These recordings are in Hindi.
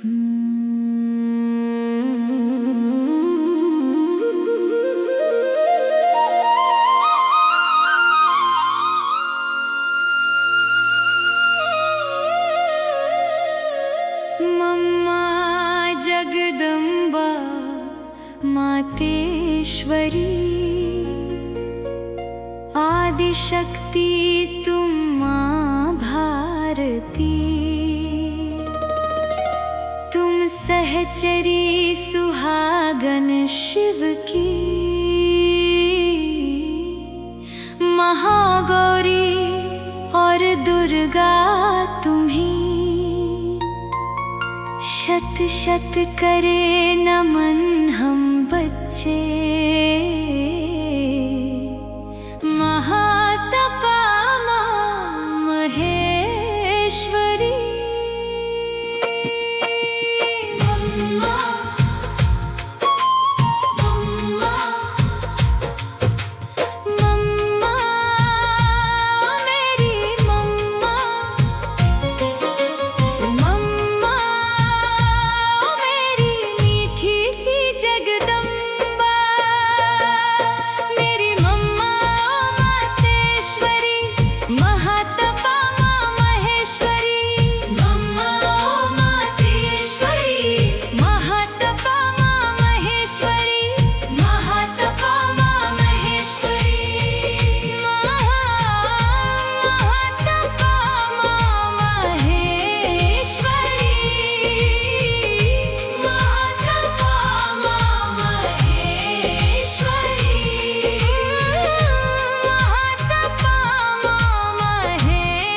मम्मा जगदम्बा मातेश्वरी, आदिशक्ति तुम माँ भारती। तुम सहचरी सुहागन शिव की, महागौरी और दुर्गा तुम्ही। शत शत करे नमन हम बच्चे, महातपा मां महेश्वरी। मम्मा मम्मा मम्मा मेरी मम्मा, मम्मा मेरी मीठी सी जगदम्बा। मेरी मम्मा मातेश्वरी, महातपा मां महेश्वरी। मम्मा मातेश्वरी, महातपा मां महेश्वरी। महातपा मां महेश्वरी, महातपा मां महेश्वरी। महातपा मां महेश्वरी, महातपा मां महेश्वरी।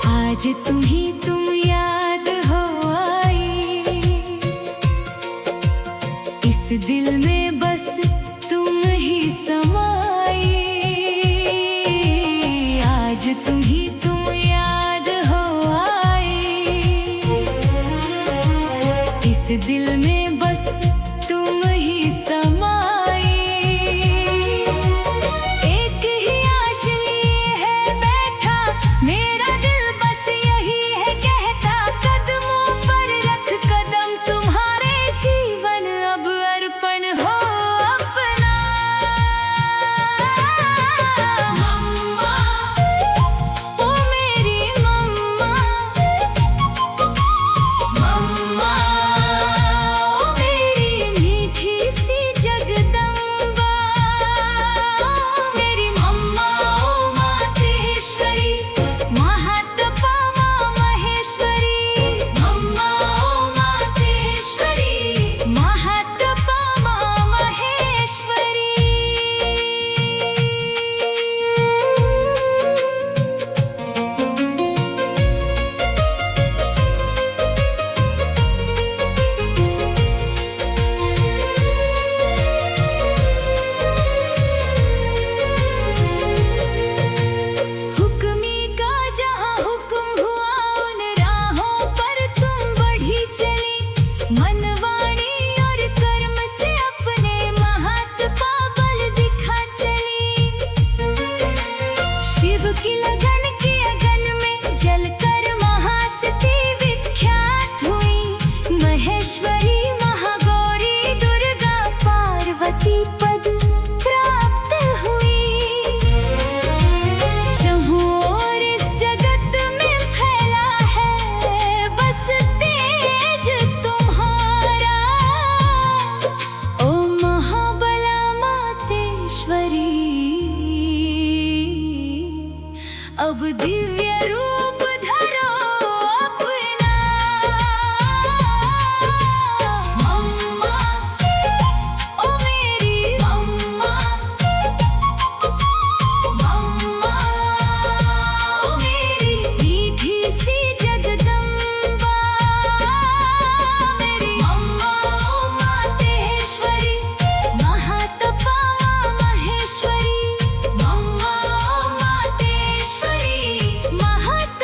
आज तुम याद हो आई, इस दिल में बस तुम ही समाई। आज तुम याद हो आई, इस दिल में बस तुम ही समाई। एक ही आश लिए है बैठा मेरा दिल, बस यही है कहता कदमों पर रख कदम। तुम्हारे जीवन अब अर्पण हो अपना। मम्मा ओ मेरी मम्मा, मम्मा ओ मेरी मीठी सी जगदम्बा। मेरी मम्मा ओ मातेश्वरी, महातपा मां महेश्वरी। मम्मा ओ मातेश्वरी, महातपा मां महेश्वरी। हुक्मी का जहाँ हुक्म हुआ उन राहों पर तुम बढ़ी चली। मन वाणी और कर्म से अपने महातपा बल दिखा चली। शिव की लगन की अगन में जलकर महासती विख्यात हुई। महेश्वरी, महागौरी, दुर्गा, पार्वती पद प्राप्त हुई। चहुं ओर इस जगत में फैला है बस तेज तुम्हारा। ओ महाबला मातेश्वरी, अब दिव्य रूप धरो अपना। मम्मा ओ मेरी मम्मा, मम्मा ओ मेरी मीठी सी जगदम्बा। मेरी मम्मा ओ मातेश्वरी, महातपा मां महेश्वरी। मम्मा ओ मातेश्वरी, महातपा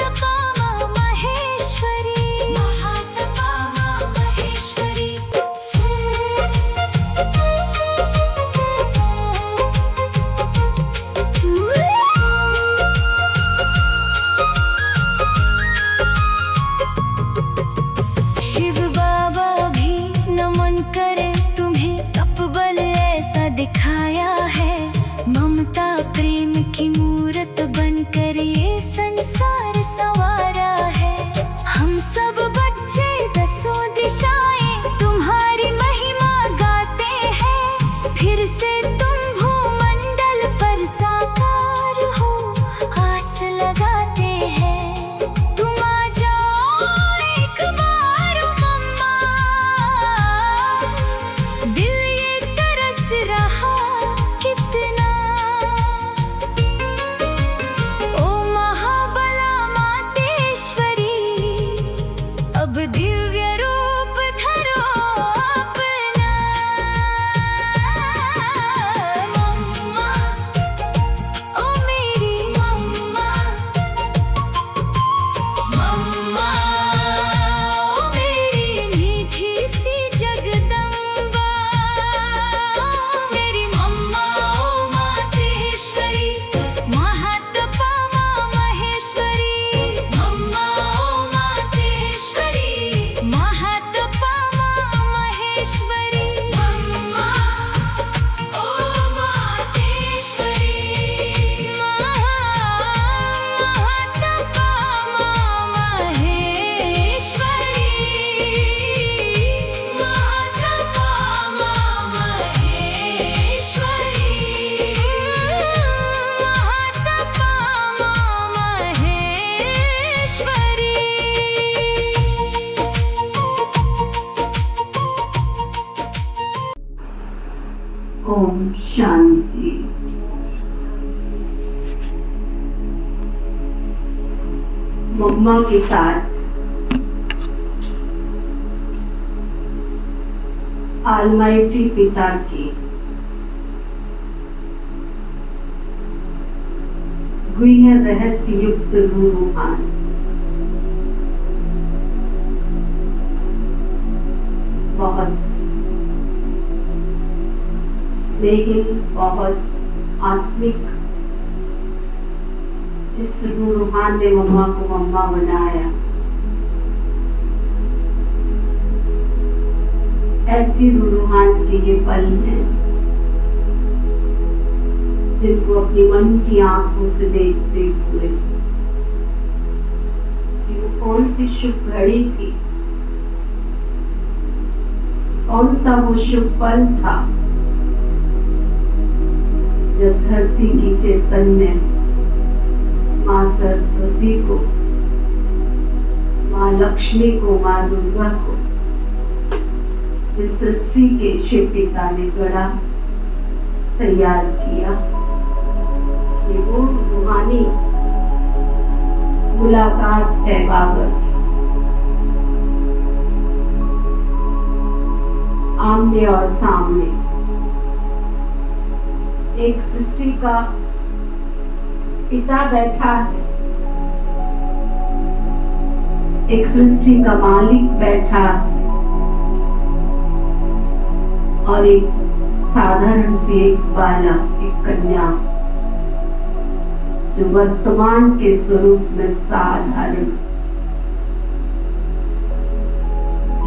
शांति। मम्मा के साथ आलमाइटी पिता की गुह्य रहस्य युक्त रूहान बहुत स्नेही, बहुत आत्मिक, जिस रूहान ने मम्मा को मम्मा बनाया, ऐसी रूहान के ये पल हैं जिनको अपनी मन की आंखों से देखते हुए कि वो कौन सी शुभ घड़ी थी, कौन सा वो शुभ पल था जब धरती की चैतन्य माँ सरस्वती को, माँ लक्ष्मी को, माँ दुर्गा को, जिस सृष्टि के शिव पिता ने गढ़ा, तैयार किया, ये वो रूहानी मुलाकात है बाबर की। आमने और सामने एक सृष्टि का पिता बैठा है, एक सृष्टि का मालिक बैठा है और एक साधारण सी एक बालक, एक कन्या जो वर्तमान के स्वरूप में साधारण,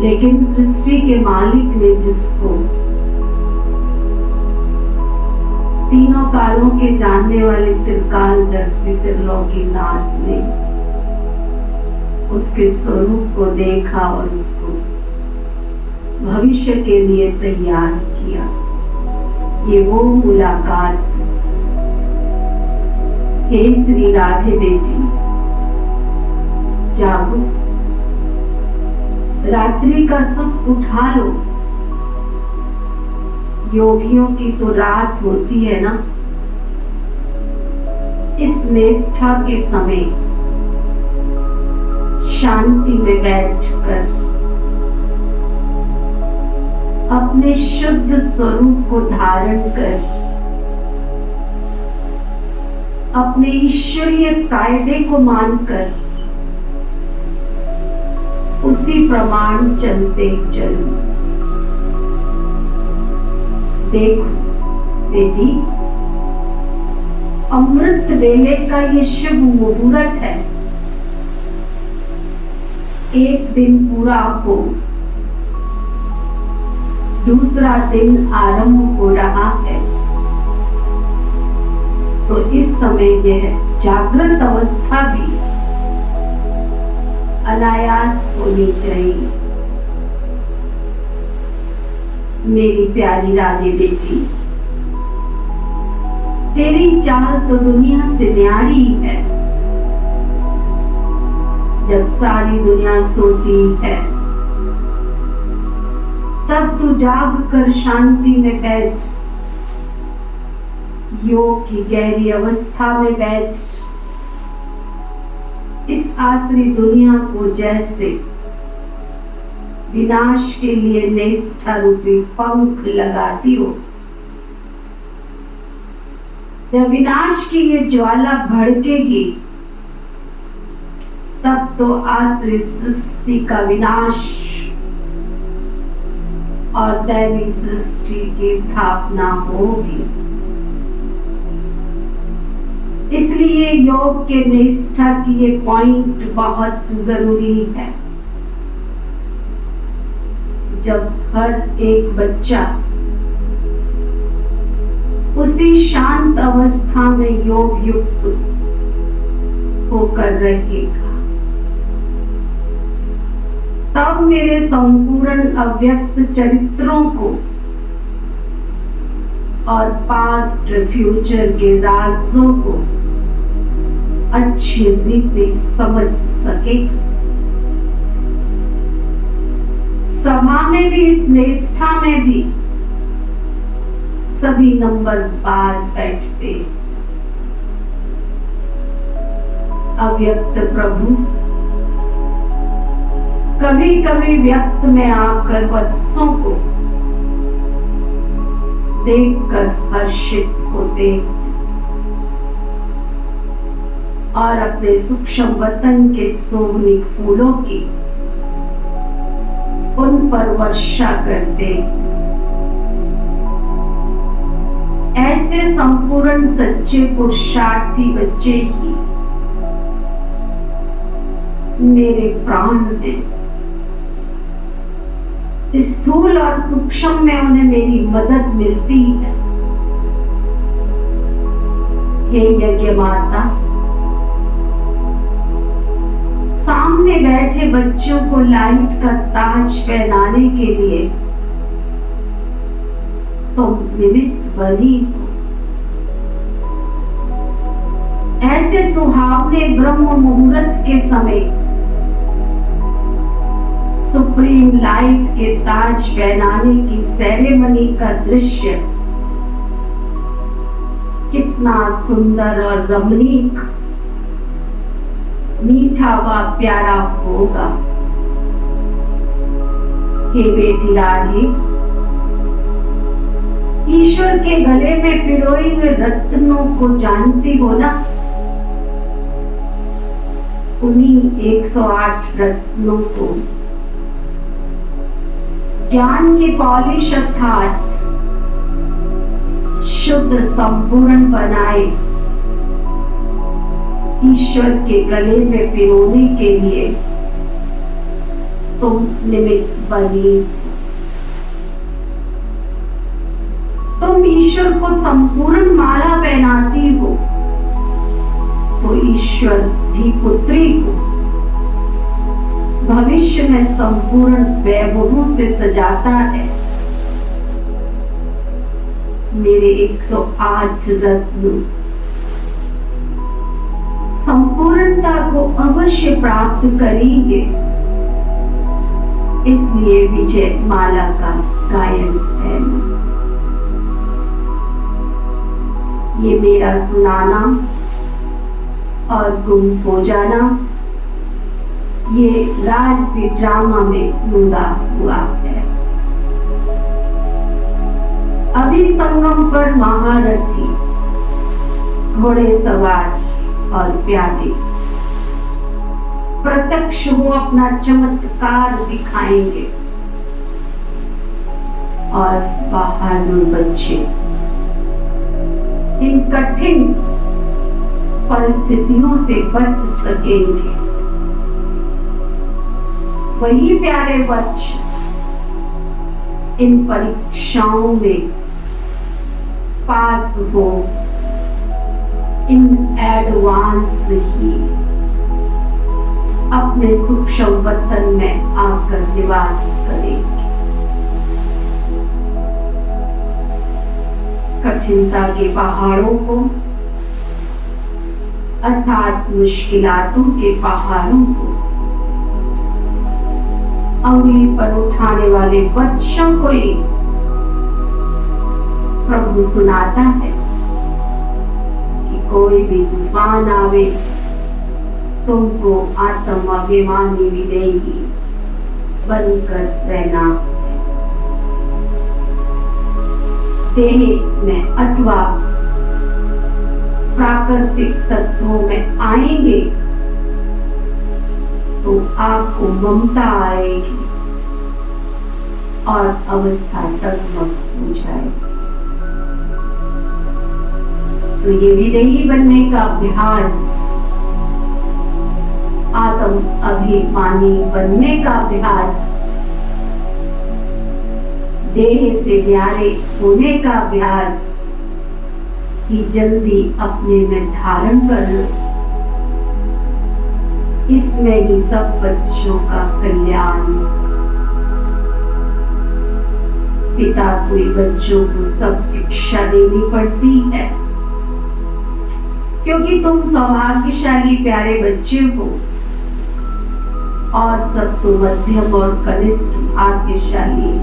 लेकिन सृष्टि के मालिक ने जिसको तीनों कालों के जानने वाले त्रिकालदर्शी त्रिलोकीनाथ ने उसके स्वरूप को देखा और उसको भविष्य के लिए तैयार किया। ये वो मुलाकात। हे श्री राधे बेटी, जागो, रात्रि का सुख उठा लो। योगियों की तो रात होती है ना। इस निष्ठा के समय शांति में बैठकर अपने शुद्ध स्वरूप को धारण कर अपने ईश्वरीय कायदे को मानकर उसी प्रमाण चलते चलो। देखो बेटी, अमृत वेले का ये शुभ मुहूर्त है। एक दिन पूरा हो, दूसरा दिन आरंभ हो रहा है, तो इस समय यह जागृत अवस्था भी अनायास होनी चाहिए। मेरी प्यारी राधे बेटी, तेरी चाल तो दुनिया से न्यारी है। जब सारी दुनिया सोती है तब तू जाग कर शांति में बैठ, योग की गहरी अवस्था में बैठ। इस आसुरी दुनिया को जैसे विनाश के लिए निष्ठा रूपी पंख लगाती हो, जब विनाश की ये ज्वाला भड़केगी तब तो आसुरी सृष्टि का विनाश और दैवी सृष्टि की स्थापना होगी। इसलिए योग के निष्ठा की ये पॉइंट बहुत जरूरी है। जब हर एक बच्चा उसी शांत अवस्था में योग युक्त होकर रहेगा, तब मेरे संपूर्ण अव्यक्त चरित्रों को और पास्ट फ्यूचर के राजों को अच्छी रीति समझ सकेगा। सभा में भी, इस निष्ठा में भी सभी नंबर बाद बैठते। अव्यक्त प्रभु कभी कभी व्यक्त में आकर वत्सों को देखकर हर्षित होते और अपने सूक्ष्म वतन के सोहनी फूलों की उन पर वर्षा करते। ऐसे संपूर्ण सच्चे पुरुषार्थी बच्चे ही मेरे प्राण हैं। स्थूल और सूक्ष्म में उन्हें मेरी मदद मिलती है। हे यज्ञ माता, सामने बैठे बच्चों को लाइट का ताज पहनाने के लिए तुम निमित्त बनी हो। ऐसे सुहावने ब्रह्म मुहूर्त के समय सुप्रीम लाइट के ताज पहनाने की सेरेमनी का दृश्य कितना सुंदर और रमणीक, मीठा व प्यारा होगा। हे बेटी राधे, ईश्वर के गले में पिरोए हुए रत्नों को जानती हो ना? उन्हीं 108 रत्नों को ज्ञान की पॉलिश अर्थात शुद्ध संपूर्ण बनाए ईश्वर के गले में पिरोने के लिए तुम निमित्त बनी। तुम ईश्वर को संपूर्ण माला पहनाती हो, तो ईश्वर भी पुत्री को भविष्य में संपूर्ण वैभवों से सजाता है। मेरे 108 रत्न संपूर्णता को अवश्य प्राप्त करेंगे, इसलिए विजय माला का गायन है। ये मेरा सुनाना और गुम हो जाना ये राजवी ड्रामा में मुड़ा हुआ है। अभी संगम पर महारथी, घोड़े सवार और प्यादे प्रत्यक्ष वो अपना चमत्कार दिखाएंगे और बहादुर बच्चे इन कठिन परिस्थितियों से बच सकेंगे। वही प्यारे बच्चे इन परीक्षाओं में पास हो, इन एडवांस ही अपने सूक्ष्म वतन में आकर निवास करेंगे। कठिनता के पहाड़ों को अर्थात मुश्किलातों के पहाड़ों को अंगुली पर उठाने वाले बच्चों को ही प्रभु सुनाता है कि कोई भी तूफान आवे तुमको आत्म अभिमानी विदेही बनकर रहना। देह में अथवा प्राकृतिक तत्वों में आएंगे तो आपको ममता आएगी और अवस्था डगमग हो जाएगी। तो ये विदेही बनने का अभ्यास, आत्म अभिमानी बनने का अभ्यास, देह से न्यारे होने का अभ्यास ही जल्दी अपने में धारण करना, इसमें ही सब बच्चों का कल्याण। पिता को बच्चों को सब शिक्षा देनी पड़ती है, क्योंकि तुम सौभाग्यशाली प्यारे बच्चे हो और सब तो मध्यम और कनिष्ठ भाग्यशाली।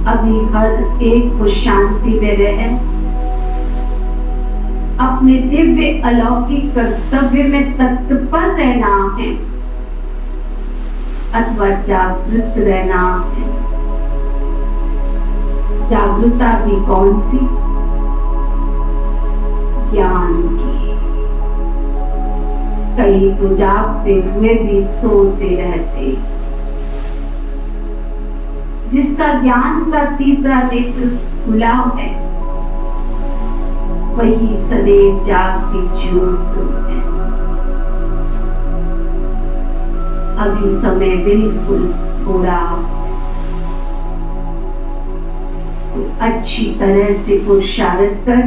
अभी हर एक को शांति में रहे, अपने दिव्य अलौकिक कर्तव्य में तत्पर रहना है अथवा जागृत रहना है। जागृता भी कौन सी? ज्ञान की। कई तो जागते हुए भी सोते रहते। जिसका ज्ञान का तीसरा नेत्र खुला है वही सदैव जागती ज्योत है। अभी समय बिल्कुल थोड़ा, तो अच्छी तरह से पुरुषार्थ कर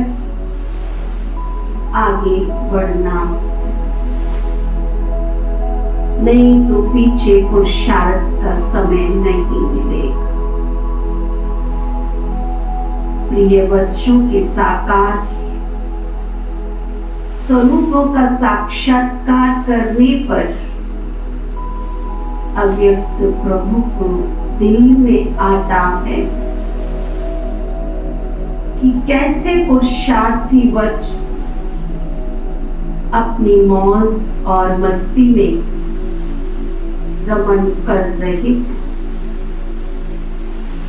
आगे बढ़ना, नहीं तो पीछे पुरुषार्थ का समय नहीं मिलेगा। प्रिय वत्सों के साकार स्वरूपों का साक्षात्कार करने पर अव्यक्त प्रभु को दिल में आता है कि कैसे पुरुषार्थी वत्स अपनी मौज और मस्ती में रमण कर रहे,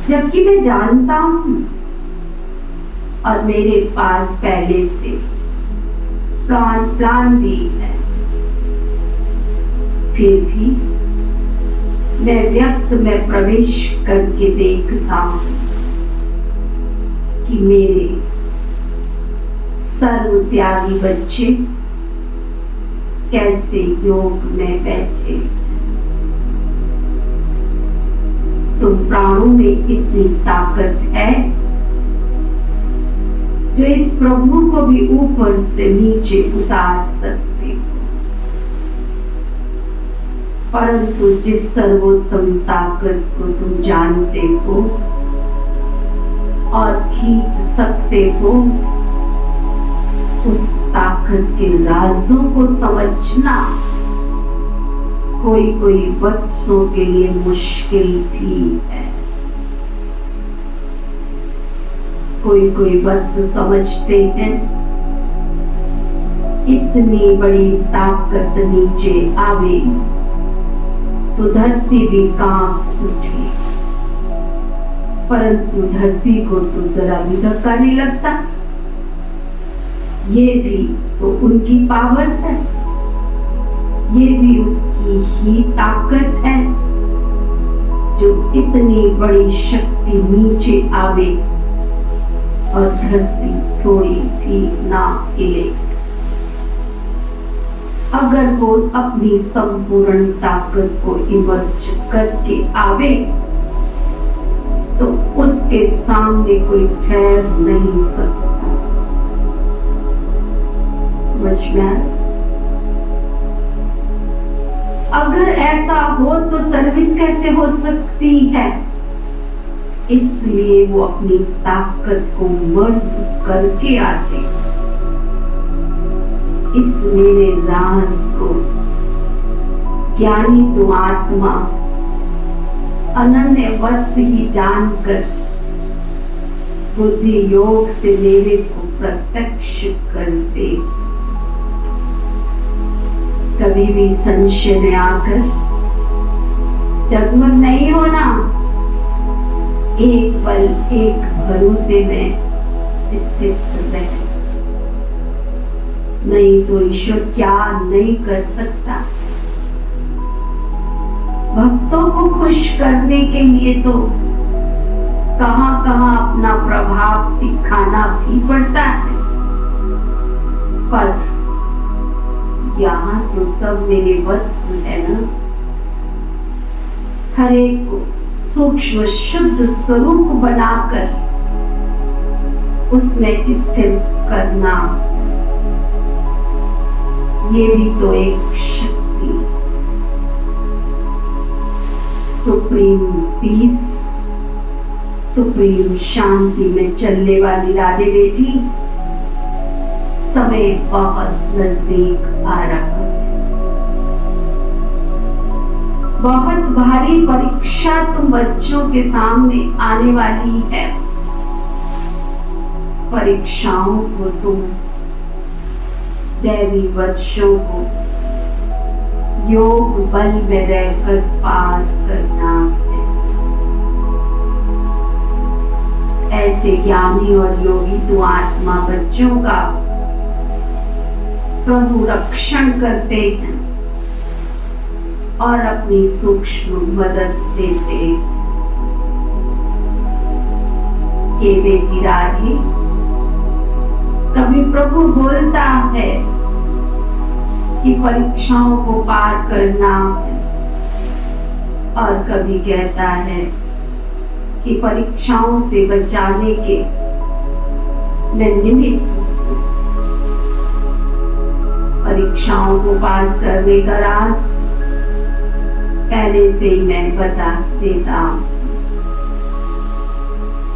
जबकि मैं जानता हूं और मेरे पास पहले से प्लान भी है, फिर भी मैं व्यक्त में प्रवेश करके देखता हूं कि मेरे सर्व त्यागी बच्चे कैसे योग में बैठे। तुम प्राणों में इतनी ताकत है जो इस प्रभु को भी ऊपर से नीचे उतार सकते हो, परंतु जिस सर्वोत्तम ताकत को तुम जानते हो और खींच सकते हो, उस ताकत के राजों को समझना कोई वत्सों के लिए मुश्किल भी है। कोई वत्स समझते हैं इतनी बड़ी ताकत नीचे आवे तो धरती भी कांप उठे, परंतु धरती को तो जरा भी धक्का नहीं लगता। ये भी तो उनकी पावर है, ये भी उसकी ही ताकत है जो इतनी बड़ी शक्ति नीचे आवे और धरती थोड़ी भी ना हिले। अगर वो अपनी संपूर्ण ताकत को इमर्ज करके आवे तो उसके सामने कोई ठहर नहीं सकता। समझ में? अगर ऐसा हो तो सर्विस कैसे हो सकती है? इसलिए वो अपनी ताकत को मर्ज करके आते। इस मेरे राज को ज्ञानी तो आत्मा अनन्य वत्स ही जानकर बुद्धि योग से मेरे को प्रत्यक्ष करते। कभी भी संशय में आकर जगमग नहीं होना, एक पल एक भरोसे में स्थित रहे, नहीं तो ईश्वर क्या नहीं कर सकता। भक्तों को खुश करने के लिए तो कहां अपना प्रभाव दिखाना भी पड़ता है, पर यहाँ तो सब मेरे वत्स है ना। हर एक को सूक्ष्म शुद्ध स्वरूप बनाकर उसमें स्थिर करना, ये भी तो एक शक्ति। सुप्रीम पीस, सुप्रीम शांति में चलने वाली राधे बेटी, समय बहुत नजदीक आ रहा है। बहुत भारी परीक्षा तुम बच्चों के सामने आने वाली है। परीक्षाओं को तुम दैवी वचनों को योग बल में रहकर पार करना है। ऐसे ज्ञानी और योगी तो आत्मा बच्चों का प्रभु रक्षण करते हैं और अपनी सूक्ष्म मदद देते हैं। ये बेटी राधे, कभी प्रभु बोलता है कि परीक्षाओं को पार करना है और कभी कहता है कि परीक्षाओं से बचाने के मैं निमित्त हूं। परीक्षाओं को पास करने का राज पहले से ही मैं बता देता हूं।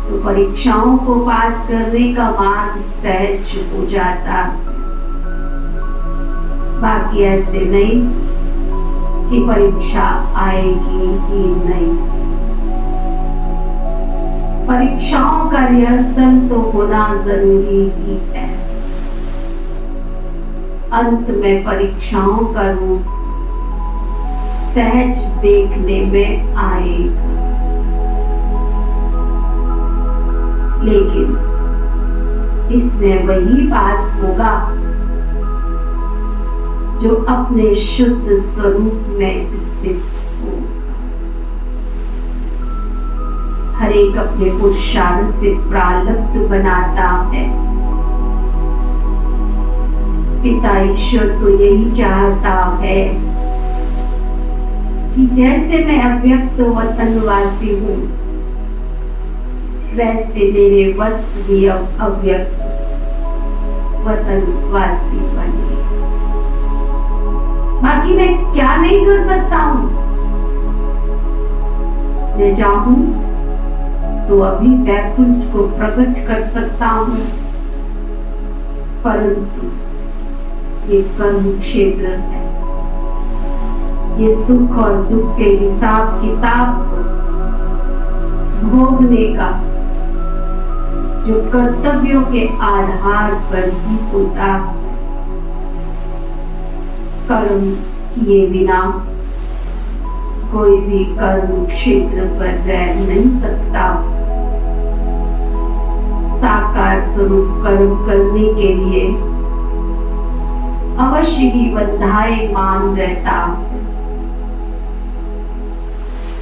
तो परीक्षाओं को पास करने का मार्ग सहज हो जाता है। बाकी ऐसे नहीं कि परीक्षा आएगी ही नहीं। परीक्षाओं का रिहर्सल तो होना जरूरी ही है। अंत में परीक्षाओं का रूप सहज देखने में आएगा, लेकिन इसमें वही पास होगा जो अपने शुद्ध स्वरूप में स्थित हो। हर एक अपने पुरुषार्थ से प्रारब्ध बनाता है। पिता ईश्वर तो यही चाहता है कि जैसे मैं अव्यक्त वतनवासी हूँ, वैसे मेरे वत्स भी अव्यक्त वतनवासी बने। बाकी मैं क्या नहीं कर सकता हूँ? मैं चाहूं तो अभी वैकुंठ को प्रकट कर सकता हूँ, परंतु ये कर्म क्षेत्र है। ये सुख और दुख के हिसाब किताब को भोगने का जो कर्तव्यों के आधार पर ही होता है। कर्म किए बिना कोई भी कर्म क्षेत्र पर रह नहीं सकता। साकार स्वरूप कर्म करने के लिए अवश्य ही बंधायमान रहता है।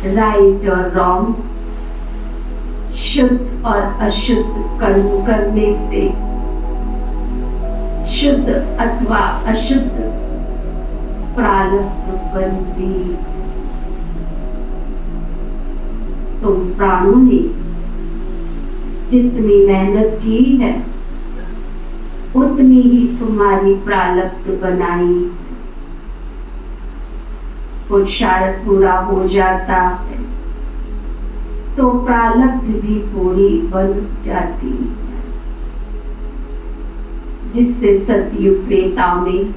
राइट और रॉन्ग, शुद्ध और अशुद्ध कर्म करने से शुद्ध अथवा अशुद्ध प्रारब्ध बंदी। तुम प्राणों ने जितनी मेहनत की है उतनी ही तुम्हारी प्रारब्ध बनाई। पुरुषार्थ पूरा हो जाता है तो प्रारब्ध भी पूरी बन जाती है, जिससे सतयुग त्रेता में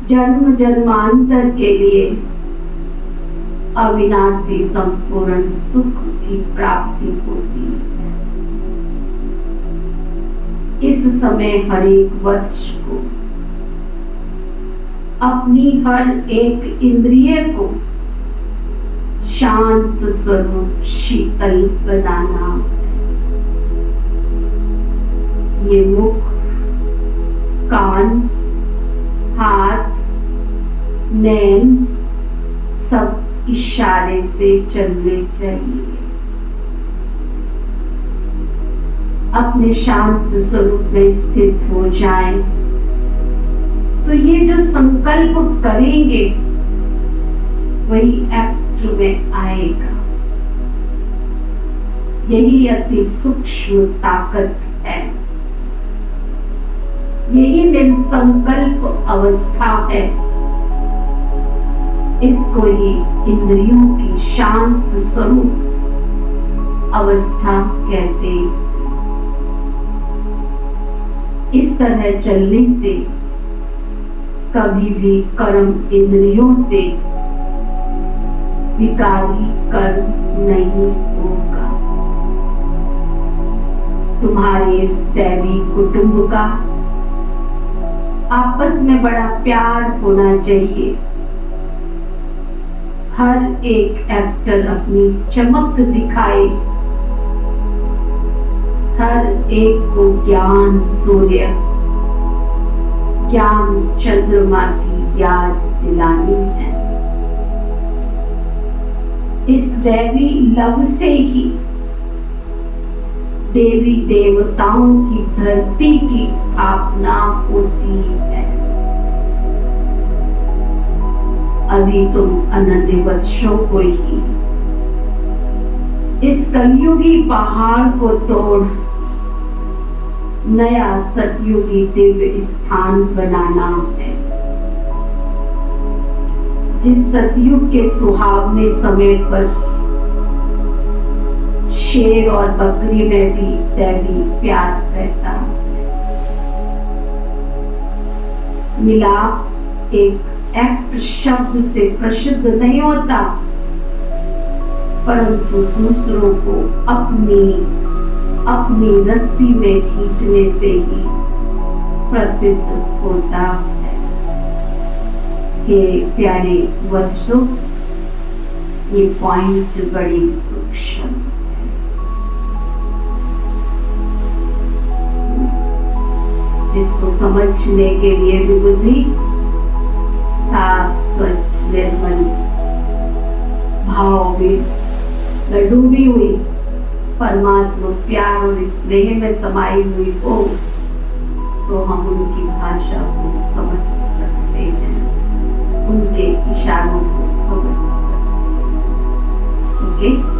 जन्म जन्मांतर के लिए अविनाशी संपूर्ण सुख की प्राप्ति होती है। इस समय हर एक वत्स को अपनी हर एक इंद्रिय को शांत स्वरूप शीतल बनाना। ये मुख, कान, हाथ, नैन सब इशारे से चलने चाहिए। अपने शांत स्वरूप में स्थित हो जाएं, तो ये जो संकल्प करेंगे वही एक्ट में आएगा। यही अति सूक्ष्म ताकत है, यही निर्संकल्प अवस्था है। इसको ही इंद्रियों की शांत स्वरूप अवस्था कहते हैं। इस तरह चलने से कभी भी कर्म इंद्रियों से विकारी कर्म नहीं होगा। तुम्हारे इस दैवी कुटुंब का आपस में बड़ा प्यार होना चाहिए। हर एक एक्टर अपनी चमक दिखाए, हर एक को ज्ञान सूर्य, ज्ञान चंद्रमा की याद दिलानी है। इस दैवी लव से ही देवी देवताओं की धरती की स्थापना होती है। अभी तुम अनन्य वत्सों को ही इस कलयुगी पहाड़ को तोड़ नया सतयुगी दिव्य स्थान बनाना है। जिस सतयुग के सुहावने समय पर शेर और बकरी में भी दैवी प्यार रहता है। मिलाप एक एक्ट शब्द से प्रसिद्ध नहीं होता, परंतु दूसरों को अपनी रस्सी में खींचने से ही प्रसिद्ध होता है। हे प्यारे वत्सों, ये पॉइंट बड़ी सूक्ष्म है। इसको समझने के लिए भी बुद्धि साफ स्वच्छ निर्मल भाव में डूबी हुई परमात्मा प्यार और स्नेह में समाई हुई हो तो हम उनकी भाषा को समझ सकते हैं, उनके इशारों को समझ सकते हैं। ओके।